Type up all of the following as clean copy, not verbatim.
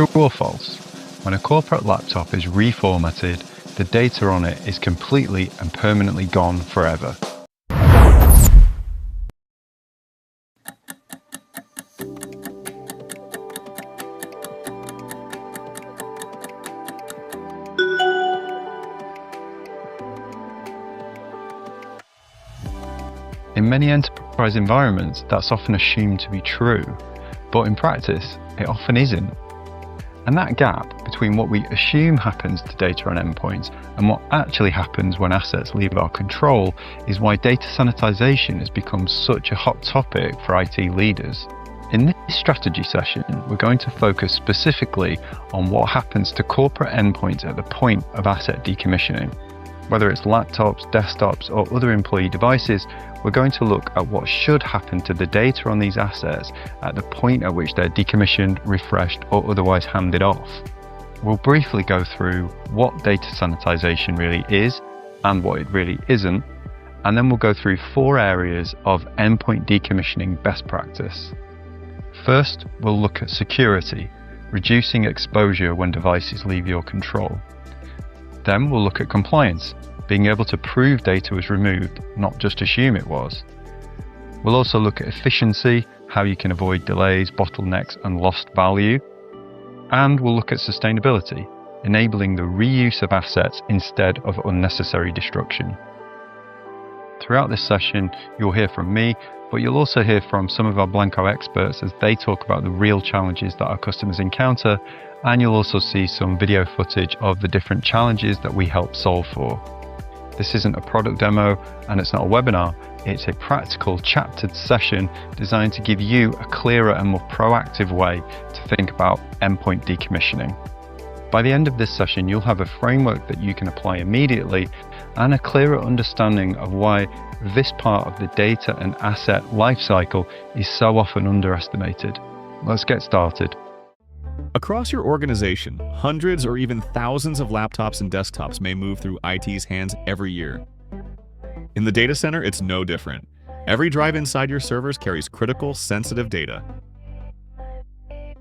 True or false? When a corporate laptop is reformatted, the data on it is completely and permanently gone forever. In many enterprise environments, that's often assumed to be true, but in practice, it often isn't. And that gap between what we assume happens to data on endpoints and what actually happens when assets leave our control is why data sanitization has become such a hot topic for IT leaders. In this strategy session, we're going to focus specifically on what happens to corporate endpoints at the point of asset decommissioning. Whether it's laptops, desktops, or other employee devices, we're going to look at what should happen to the data on these assets at the point at which they're decommissioned, refreshed, or otherwise handed off. We'll briefly go through what data sanitization really is and what it really isn't, and then we'll go through 4 areas of endpoint decommissioning best practice. First, we'll look at security, reducing exposure when devices leave your control. Then we'll look at compliance, being able to prove data was removed, not just assume it was. We'll also look at efficiency, how you can avoid delays, bottlenecks, and lost value. And we'll look at sustainability, enabling the reuse of assets instead of unnecessary destruction. Throughout this session, you'll hear from me, but you'll also hear from some of our Blanco experts as they talk about the real challenges that our customers encounter, and you'll also see some video footage of the different challenges that we help solve for. This isn't a product demo and it's not a webinar, it's a practical chaptered session designed to give you a clearer and more proactive way to think about endpoint decommissioning. By the end of this session, you'll have a framework that you can apply immediately and a clearer understanding of why this part of the data and asset lifecycle is so often underestimated. Let's get started. Across your organization, hundreds or even thousands of laptops and desktops may move through IT's hands every year. In the data center, it's no different. Every drive inside your servers carries critical, sensitive data.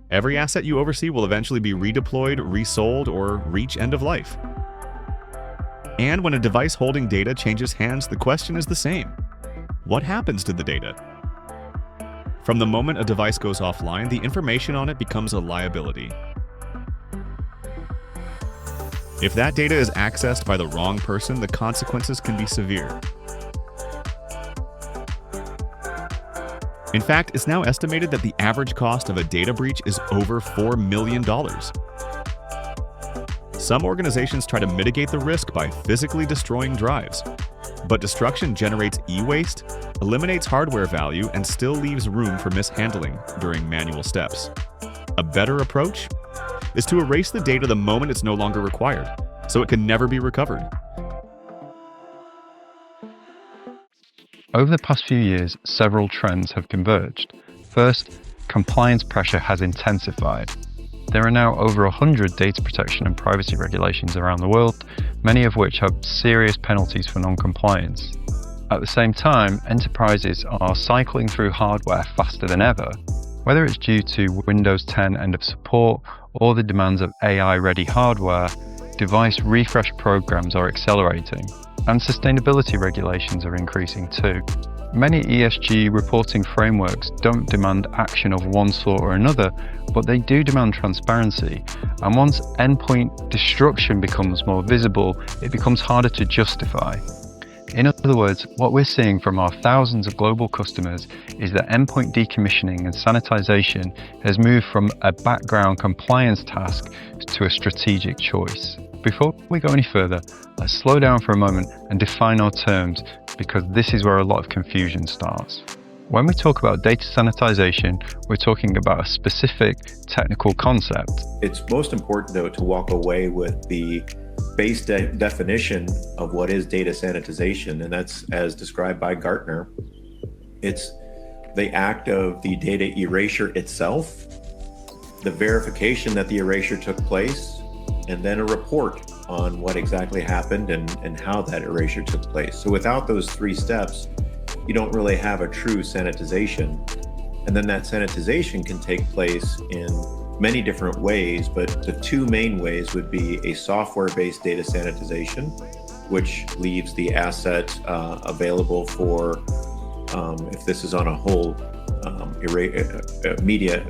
Every asset you oversee will eventually be redeployed, resold, or reach end of life. And when a device holding data changes hands, the question is the same. What happens to the data? From the moment a device goes offline, the information on it becomes a liability. If that data is accessed by the wrong person, the consequences can be severe. In fact, it's now estimated that the average cost of a data breach is over $4 million. Some organizations try to mitigate the risk by physically destroying drives, but destruction generates e-waste, eliminates hardware value, and still leaves room for mishandling during manual steps. A better approach is to erase the data the moment it's no longer required, so it can never be recovered. Over the past few years, several trends have converged. First, compliance pressure has intensified. There are now over 100 data protection and privacy regulations around the world, many of which have serious penalties for non-compliance. At the same time, enterprises are cycling through hardware faster than ever. Whether it's due to Windows 10 end of support or the demands of AI-ready hardware, device refresh programs are accelerating, and sustainability regulations are increasing too. Many ESG reporting frameworks don't demand action of one sort or another, but they do demand transparency. And once endpoint destruction becomes more visible, it becomes harder to justify. In other words, what we're seeing from our thousands of global customers is that endpoint decommissioning and sanitization has moved from a background compliance task to a strategic choice. Before we go any further, let's slow down for a moment and define our terms, because this is where a lot of confusion starts. When we talk about data sanitization, we're talking about a specific technical concept. It's most important, though, to walk away with the base definition of what is data sanitization, and that's as described by Gartner. It's the act of the data erasure itself, the verification that the erasure took place, and then a report on what exactly happened and how that erasure took place. So without those 3 steps, you don't really have a true sanitization. And then that sanitization can take place in many different ways, but the two main ways would be a software-based data sanitization, which leaves the asset available for, if this is on a whole media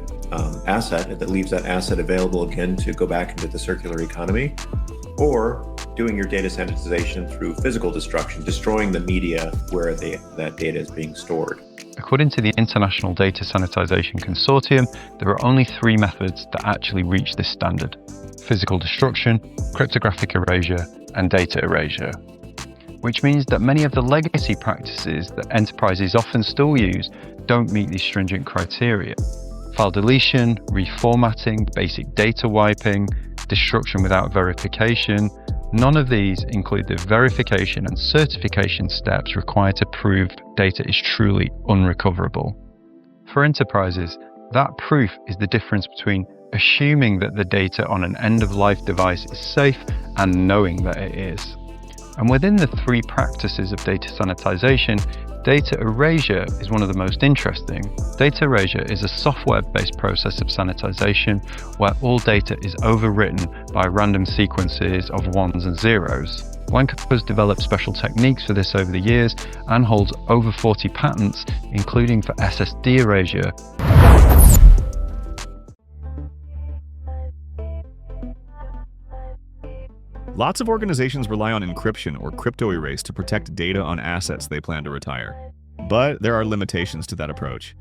asset, that leaves that asset available again to go back into the circular economy, or doing your data sanitization through physical destruction, destroying the media where that data is being stored. According to the International Data Sanitization Consortium, there are only 3 methods that actually reach this standard: physical destruction, cryptographic erasure, and data erasure. Which means that many of the legacy practices that enterprises often still use don't meet these stringent criteria. File deletion, reformatting, basic data wiping, destruction without verification, none of these include the verification and certification steps required to prove data is truly unrecoverable. For enterprises, that proof is the difference between assuming that the data on an end-of-life device is safe and knowing that it is. And within the 3 practices of data sanitization, data erasure is one of the most interesting. Data erasure is a software-based process of sanitization where all data is overwritten by random sequences of ones and zeros. Blanco has developed special techniques for this over the years and holds over 40 patents, including for SSD erasure. Lots of organizations rely on encryption or crypto erase to protect data on assets they plan to retire. But there are limitations to that approach.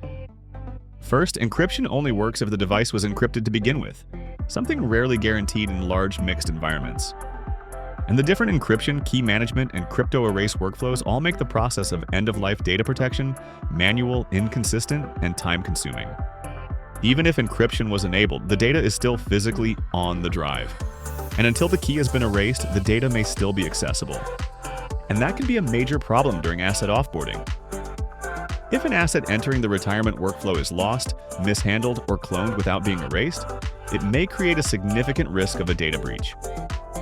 First, encryption only works if the device was encrypted to begin with, something rarely guaranteed in large mixed environments. And the different encryption, key management, and crypto erase workflows all make the process of end-of-life data protection manual, inconsistent, and time-consuming. Even if encryption was enabled, the data is still physically on the drive. And until the key has been erased, the data may still be accessible. And that can be a major problem during asset offboarding. If an asset entering the retirement workflow is lost, mishandled, or cloned without being erased, it may create a significant risk of a data breach.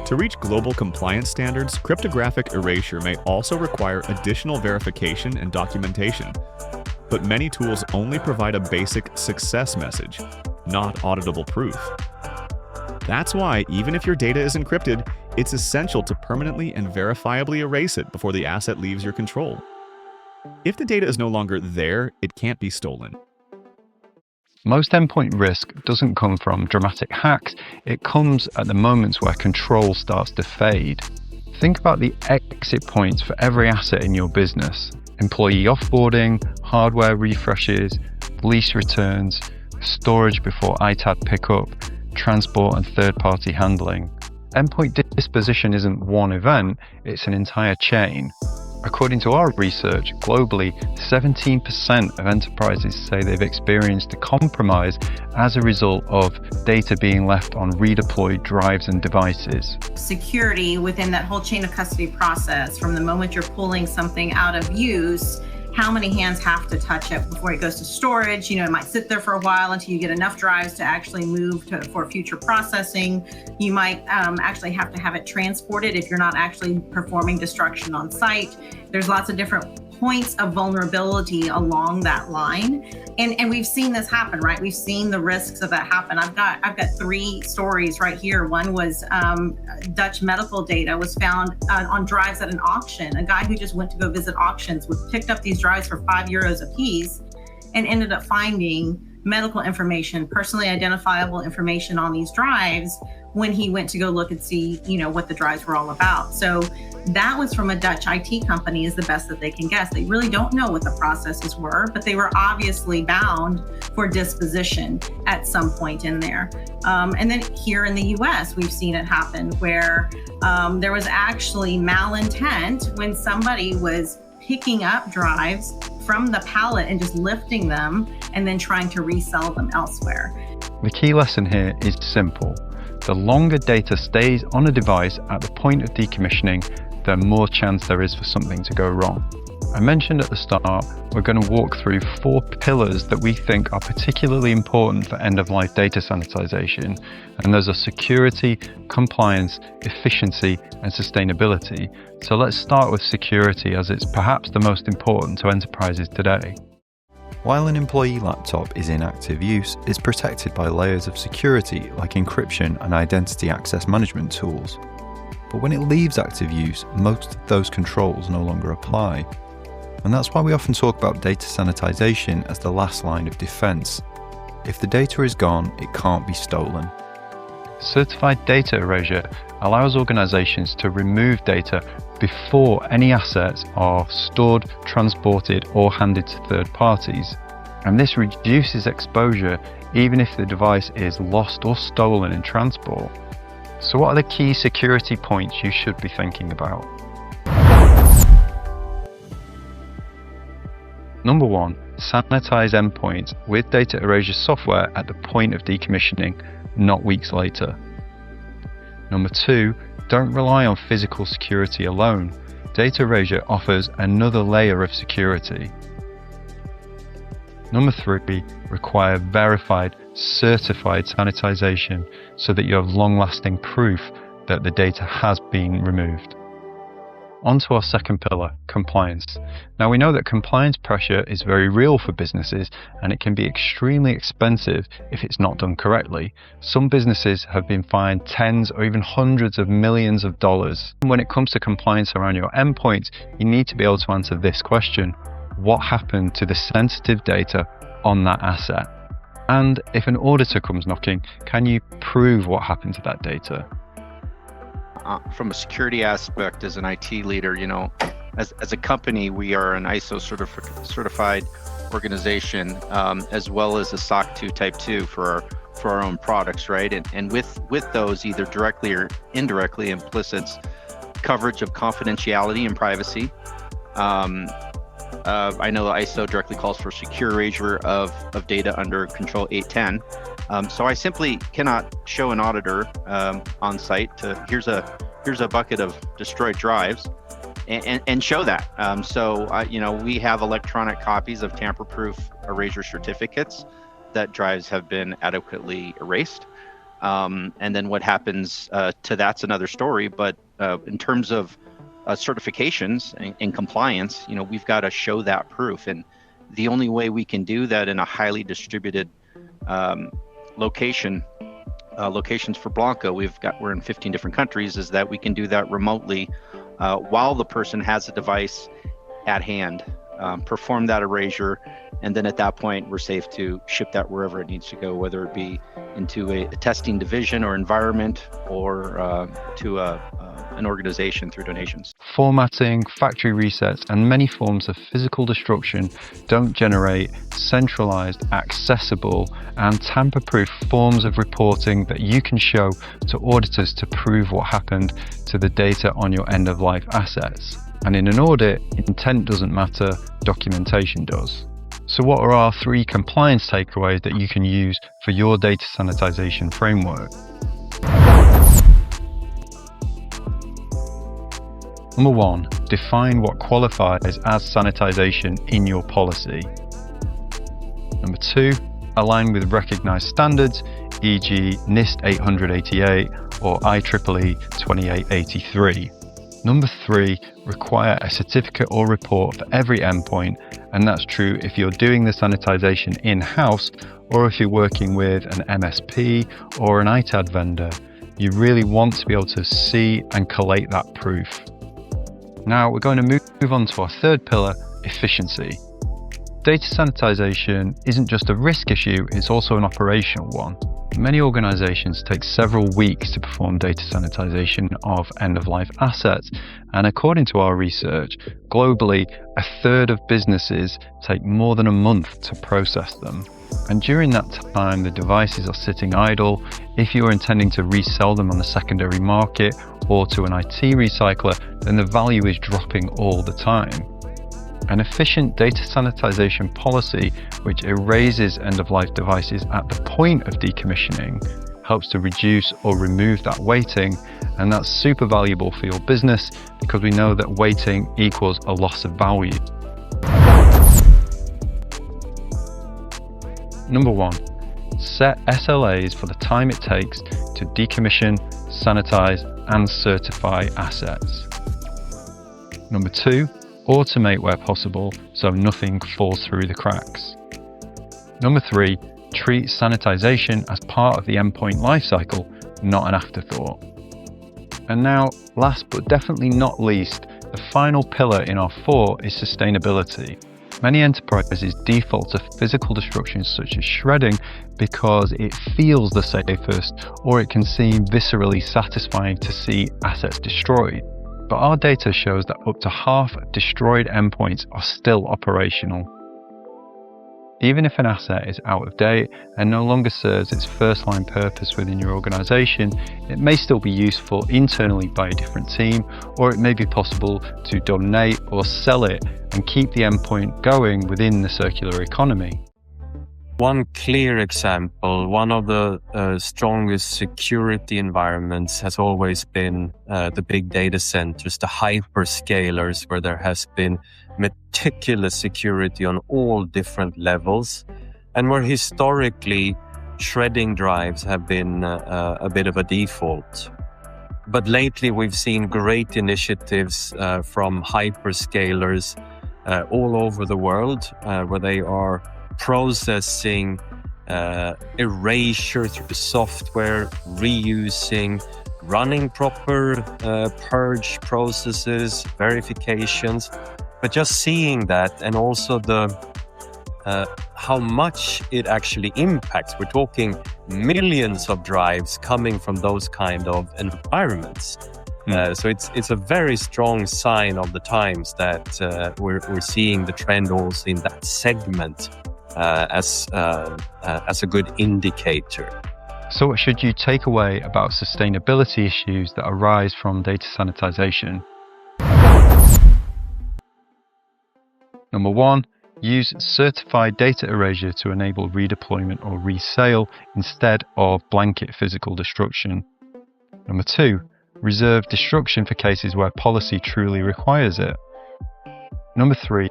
To reach global compliance standards, cryptographic erasure may also require additional verification and documentation. But many tools only provide a basic success message, not auditable proof. That's why, even if your data is encrypted, it's essential to permanently and verifiably erase it before the asset leaves your control. If the data is no longer there, it can't be stolen. Most endpoint risk doesn't come from dramatic hacks, it comes at the moments where control starts to fade. Think about the exit points for every asset in your business: employee offboarding, hardware refreshes, lease returns, storage before ITAD pickup, transport and third-party handling. Endpoint disposition isn't one event, it's an entire chain. According to our research, globally, 17% of enterprises say they've experienced a compromise as a result of data being left on redeployed drives and devices. Security within that whole chain of custody process, from the moment you're pulling something out of use, how many hands have to touch it before it goes to storage. It might sit there for a while until you get enough drives to actually move for future processing. You might actually have to have it transported if you're not actually performing destruction on site. There's lots of different points of vulnerability along that line. And we've seen this happen, right? We've seen the risks of that happen. I've got 3 stories right here. One was Dutch medical data was found on drives at an auction. A guy who just went to go visit auctions picked up these drives for €5 a piece and ended up finding medical information, personally identifiable information on these drives when he went to go look and see, what the drives were all about. So that was from a Dutch IT company, is the best that they can guess. They really don't know what the processes were, but they were obviously bound for disposition at some point in there. And then here in the US, we've seen it happen where there was actually malintent when somebody was picking up drives from the pallet and just lifting them and then trying to resell them elsewhere. The key lesson here is simple. The longer data stays on a device at the point of decommissioning, the more chance there is for something to go wrong. I mentioned at the start, we're going to walk through 4 pillars that we think are particularly important for end-of-life data sanitization, and those are security, compliance, efficiency, and sustainability. So let's start with security, as it's perhaps the most important to enterprises today. While an employee laptop is in active use, it's protected by layers of security like encryption and identity access management tools. But when it leaves active use, most of those controls no longer apply. And that's why we often talk about data sanitization as the last line of defense. If the data is gone, it can't be stolen. Certified data erasure allows organizations to remove data before any assets are stored, transported, or handed to third parties. And this reduces exposure even if the device is lost or stolen in transport. So what are the key security points you should be thinking about? Number 1, sanitize endpoints with data erasure software at the point of decommissioning, not weeks later. Number 2, don't rely on physical security alone. Data erasure offers another layer of security. Number 3, require verified, certified sanitization so that you have long-lasting proof that the data has been removed. On to our second pillar, compliance. Now we know that compliance pressure is very real for businesses and it can be extremely expensive if it's not done correctly. Some businesses have been fined tens or even hundreds of millions of dollars. When it comes to compliance around your endpoints, you need to be able to answer this question: what happened to the sensitive data on that asset? And if an auditor comes knocking, can you prove what happened to that data? From a security aspect, as an IT leader, as a company, we are an ISO certified organization, as well as a SOC 2 Type 2 for our own products, right? And with those, either directly or indirectly, implicits coverage of confidentiality and privacy. I know the ISO directly calls for secure erasure of data under Control 810. So I simply cannot show an auditor on site to here's a bucket of destroyed drives and show that. We have electronic copies of tamper-proof erasure certificates that drives have been adequately erased. And then what happens to that's another story. But in terms of certifications and compliance, we've got to show that proof. And the only way we can do that in a highly distributed locations for Blanco, we're in 15 different countries, is that we can do that remotely while the person has a device at hand, perform that erasure, and then at that point we're safe to ship that wherever it needs to go, whether it be into a testing division or environment or to an organization through donations. Formatting, factory resets, and many forms of physical destruction don't generate centralized, accessible, and tamper-proof forms of reporting that you can show to auditors to prove what happened to the data on your end-of-life assets. And in an audit, intent doesn't matter, documentation does. So what are our 3 compliance takeaways that you can use for your data sanitization framework? Number 1, define what qualifies as sanitization in your policy. Number 2, align with recognized standards, e.g. NIST 888 or IEEE 2883. Number 3, require a certificate or report for every endpoint, and that's true if you're doing the sanitization in-house or if you're working with an MSP or an ITAD vendor. You really want to be able to see and collate that proof. Now we're going to move on to our third pillar, efficiency. Data sanitization isn't just a risk issue, it's also an operational one. Many organizations take several weeks to perform data sanitization of end-of-life assets, and according to our research, globally, 1/3 of businesses take more than a month to process them. And during that time, the devices are sitting idle. If you're intending to resell them on the secondary market or to an IT recycler, then the value is dropping all the time. An efficient data sanitization policy which erases end-of-life devices at the point of decommissioning helps to reduce or remove that waiting, and that's super valuable for your business because we know that waiting equals a loss of value. Number 1, set SLAs for the time it takes to decommission, sanitize, and certify assets. Number 2, automate where possible so nothing falls through the cracks. Number 3, treat sanitization as part of the endpoint lifecycle, not an afterthought. And now, last but definitely not least, the final pillar in our 4 is sustainability. Many enterprises default to physical destruction such as shredding because it feels the safest, or it can seem viscerally satisfying to see assets destroyed. But our data shows that up to half of destroyed endpoints are still operational. Even if an asset is out of date and no longer serves its first line purpose within your organization, it may still be useful internally by a different team, or it may be possible to donate or sell it and keep the endpoint going within the circular economy. One clear example, one of the strongest security environments has always been the big data centers, the hyperscalers, where there has been meticulous security on all different levels, and where historically shredding drives have been a bit of a default. But lately we've seen great initiatives from hyperscalers all over the world where they are processing erasure through software, reusing, running proper purge processes, verifications. But just seeing that, and also the how much it actually impacts. We're talking millions of drives coming from those kind of environments. So it's a very strong sign of the times that we're seeing the trend also in that segment as a good indicator. So what should you take away about sustainability issues that arise from data sanitization? Number 1, use certified data erasure to enable redeployment or resale instead of blanket physical destruction. Number 2, reserve destruction for cases where policy truly requires it. Number 3,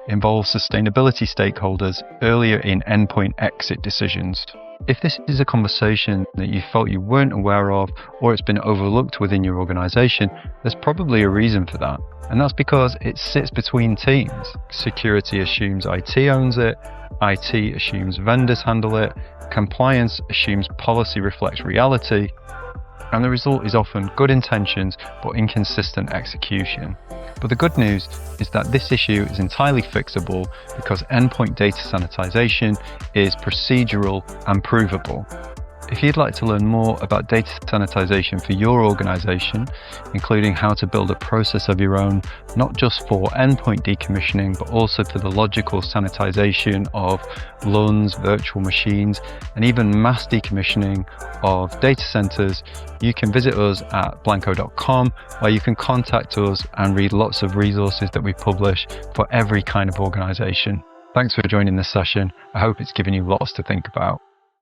involve sustainability stakeholders earlier in endpoint exit decisions. If this is a conversation that you felt you weren't aware of, or it's been overlooked within your organization, there's probably a reason for that. And that's because it sits between teams. Security assumes IT owns it, IT assumes vendors handle it, compliance assumes policy reflects reality, and the result is often good intentions but inconsistent execution. But the good news is that this issue is entirely fixable because endpoint data sanitization is procedural and provable. If you'd like to learn more about data sanitization for your organization, including how to build a process of your own, not just for endpoint decommissioning, but also for the logical sanitization of LUNs, virtual machines, and even mass decommissioning of data centers, you can visit us at blanco.com, where you can contact us and read lots of resources that we publish for every kind of organization. Thanks for joining this session. I hope it's given you lots to think about.